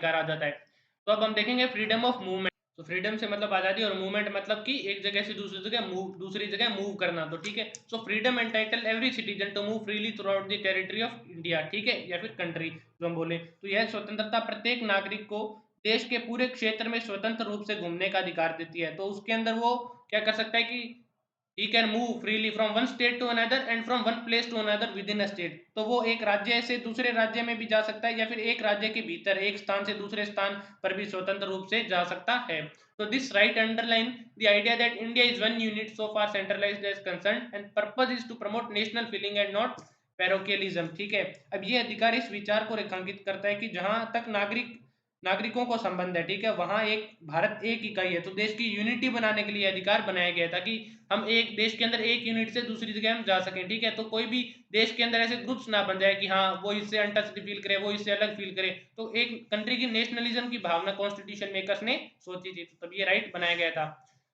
अधिकार आ जाता है। तो अब हम देखेंगे फ्रीडम ऑफ मूवमेंट। तो फ्रीडम से मतलब आज़ादी और मूवमेंट मतलब कि एक जगह से दूसरी जगह मूव करना। तो ठीक है, so freedom entitle every citizen to move freely throughout the territory of India, ठीक है, या फिर कंट्री जो हम बोले। तो यह स्वतंत्रता प्रत्येक नागरिक को देश के पूरे क्षेत्र में स्वतंत्र रूप से घूमने का अधिकार देती है। तो उसके अंदर वो क्या कर सकता है कि he can move freely from one state to another and from one place to another within a state। तो वो एक राज्य से दूसरे राज्य में भी जा सकता है या फिर एक राज्य के भीतर एक स्थान से दूसरे स्थान पर भी स्वतंत्र रूप से जा सकता है। तो this right underline the idea that India is one unit so far centralized as concern and purpose is to promote national feeling and not parochialism, ठीक है। अब ये अधिकार इस विचार को रेखांकित करता है कि जहां तक नागरिकों को संबंध है, ठीक है, वहां एक भारत एक इकाई है। तो देश की यूनिटी बनाने के लिए अधिकार बनाया गया ताकि हम एक देश के अंदर एक यूनिट से दूसरी जगह हम जा सकें, ठीक है। तो कोई भी देश के अंदर ऐसे ग्रुप्स ना बन जाए कि हाँ वो इससे अनटच्ड फील करे, वो इससे अलग फील करे। तो एक कंट्री की नेशनलिज्म की भावना कॉन्स्टिट्यूशन मेकर्स ने सोची थी, तो तब ये राइट बनाया गया था।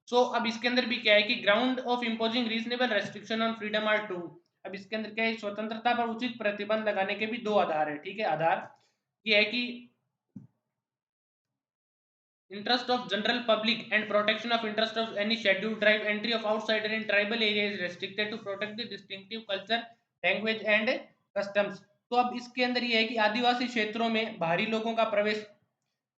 सो अब इसके अंदर भी क्या है कि ground of imposing reasonable restriction on freedom are two. अब इसके अंदर क्या है, स्वतंत्रता पर उचित प्रतिबंध लगाने के भी दो आधार है, ठीक है। आधार ये है कि interest of general public and protection of interest of any scheduled tribe, entry of outsider in tribal area is restricted to protect the distinctive culture, language and customs। तो अब इसके अंदर ये है कि आदिवासी क्षेत्रों में बाहरी लोगों का प्रवेश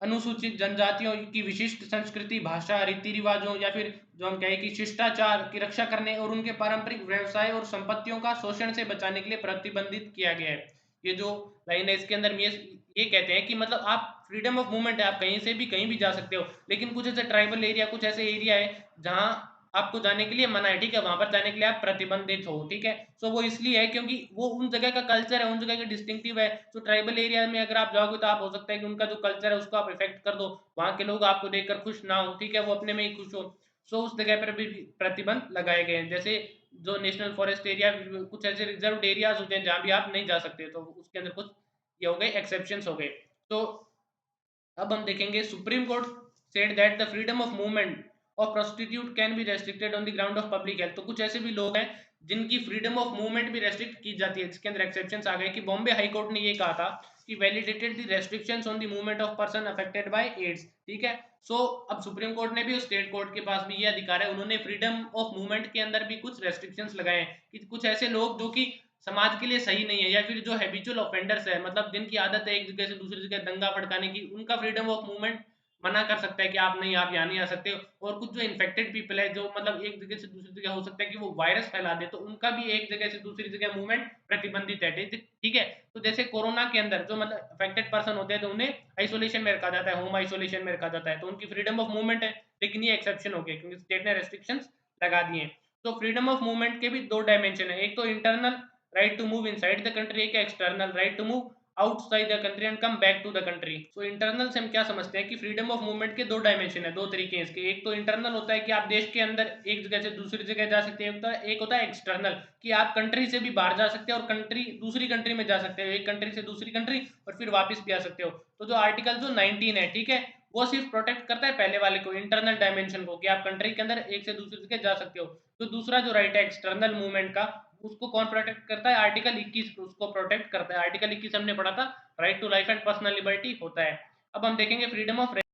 अनुसूचित जनजातियों की विशिष्ट संस्कृति, भाषा, रीति रिवाजों या फिर जो हम कहें कि शिष्टाचार की रक्षा करने और उनके पारंपरिक व्यवसाय और संपत्तियों का शोषण से बचाने के लिए प्रतिबंधित किया गया है। ये जो लाइन है इसके अंदर ये कहते हैं कि मतलब आप फ्रीडम ऑफ मूवमेंट है, आप कहीं से भी कहीं भी जा सकते हो, लेकिन कुछ ऐसे ट्राइबल एरिया, कुछ ऐसे एरिया है जहाँ आपको जाने के लिए मना है, ठीक है, वहां पर जाने के लिए आप प्रतिबंधित हो, ठीक है। सो वो इसलिए है क्योंकि वो उन जगह का कल्चर है, उन जगह का डिस्टिंक्टिव है। तो ट्राइबल एरिया में अगर आप जाओगे तो आप हो सकता है कि उनका जो कल्चर है उसको आप इफेक्ट कर दो, वहां के लोग आपको देखकर खुश ना हो, ठीक है, वो अपने में ही खुश हो। सो उस जगह पर भी प्रतिबंध लगाए गए हैं। जैसे जो नेशनल फॉरेस्ट एरिया, कुछ ऐसे रिजर्व एरियाज होते हैं जहाँ भी आप नहीं जा सकते, तो उसके अंदर कुछ ये हो गए एक्सेप्शंस हो गए। तो अब हम देखेंगे supreme court said that the freedom of movement of prostitute can be restricted on the ground of public health. तो कुछ ऐसे भी लोग हैं जिनकी फ्रीडम ऑफ मूवमेंट भी रेस्ट्रिक्ट की जाती है, जिसके अंदर एक्सेप्शंस आ गए कि बॉम्बे हाई कोर्ट ने ये कहा था कि validated the restrictions on the movement of person affected by AIDS, ठीक है। सो अब सुप्रीम कोर्ट ने भी, स्टेट कोर्ट के पास भी ये अधिकार है, उन्होंने फ्रीडम ऑफ मूवमेंट के अंदर भी कुछ रेस्ट्रिक्शंस लगाए हैं कि कुछ ऐसे लोग जो कि समाज के लिए सही नहीं है या फिर जो हैबिचुअल ऑफेंडर्स है, मतलब जिनकी आदत है एक जगह से दूसरी जगह दंगा भड़काने की, उनका फ्रीडम ऑफ मूवमेंट मना कर सकता है कि आप नहीं, आप यहाँ नहीं आ सकते हो। और कुछ जो इन्फेक्टेड पीपल है, जो मतलब एक जगह से दूसरी जगह हो सकता है कि वो वायरस फैला दे, तो उनका भी एक जगह से दूसरी जगह मूवमेंट प्रतिबंधित है, ठीक है। तो जैसे कोरोना के अंदर जो मतलब अफेक्टेड पर्सन होते हैं तो उन्हें आइसोलेशन में रखा जाता है, होम आइसोलेशन में रखा जाता है, तो उनकी फ्रीडम ऑफ मूवमेंट है। लेकिन ये एक्सेप्शन हो गया क्योंकि स्टेट ने रेस्ट्रिक्शंस लगा दिए। तो फ्रीडम ऑफ मूवमेंट के भी दो डायमेंशन है, एक तो internal right to move inside the country, एक external right to move outside the country and come back to the country. So internal से हम क्या समझते हैं कि फ्रीडम ऑफ मूवमेंट के दो डायमेंशन है, दो तरीके हैं इसके। एक तो इंटरनल होता है कि आप देश के अंदर एक जगह से दूसरी जगह जा सकते हैं, एक होता है एक्सटर्नल कि आप कंट्री से भी बाहर जा सकते हैं और दूसरी कंट्री में जा सकते हो, एक कंट्री से दूसरी कंट्री और फिर वापस भी आ सकते हो। तो जो आर्टिकल जो 19 है, ठीक है, वो सिर्फ प्रोटेक्ट करता है पहले वाले को, इंटरनल डायमेंशन को, कि आप कंट्री के अंदर एक से दूसरी जगह जा सकते हो। तो दूसरा जो राइट है एक्सटर्नल मूवमेंट का, उसको कौन प्रोटेक्ट करता है? आर्टिकल 21 उसको प्रोटेक्ट करता है। आर्टिकल 21 हमने पढ़ा था, right to life and personal liberty होता है। अब हम देखेंगे फ्रीडम ऑफ